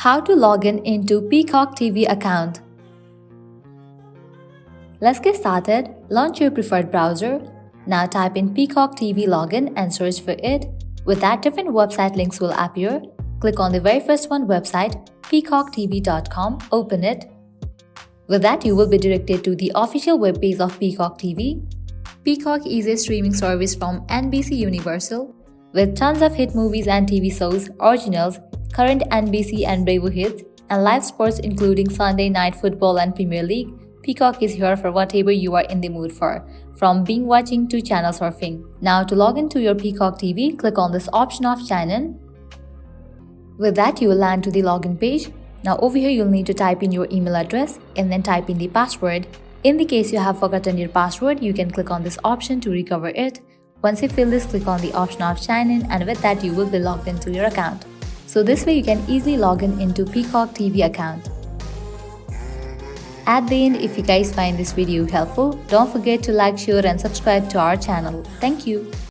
How to log in into Peacock TV account. Let's get started. Launch your preferred browser. Now type in Peacock TV login and search for it. With that, different website links will appear. Click on the very first one website, peacocktv.com, open it. With that, you will be directed to the official webpage of Peacock TV. Peacock is a streaming service from NBC Universal with tons of hit movies and TV shows, originals, current NBC and Bravo hits, and live sports including Sunday Night Football and Premier League. Peacock is here for whatever you are in the mood for, from binge watching to channel surfing. Now to log into your Peacock TV, click on this option of sign in. With that, you will land to the login page. Now over here, you'll need to type in your email address and then type in the password. In the case you have forgotten your password, you can click on this option to recover it. Once you fill this, click on the option of sign in, and with that, you will be logged into your account. So this way you can easily log in into Peacock TV account. At the end, if you guys find this video helpful, don't forget to like, share and subscribe to our channel. Thank you.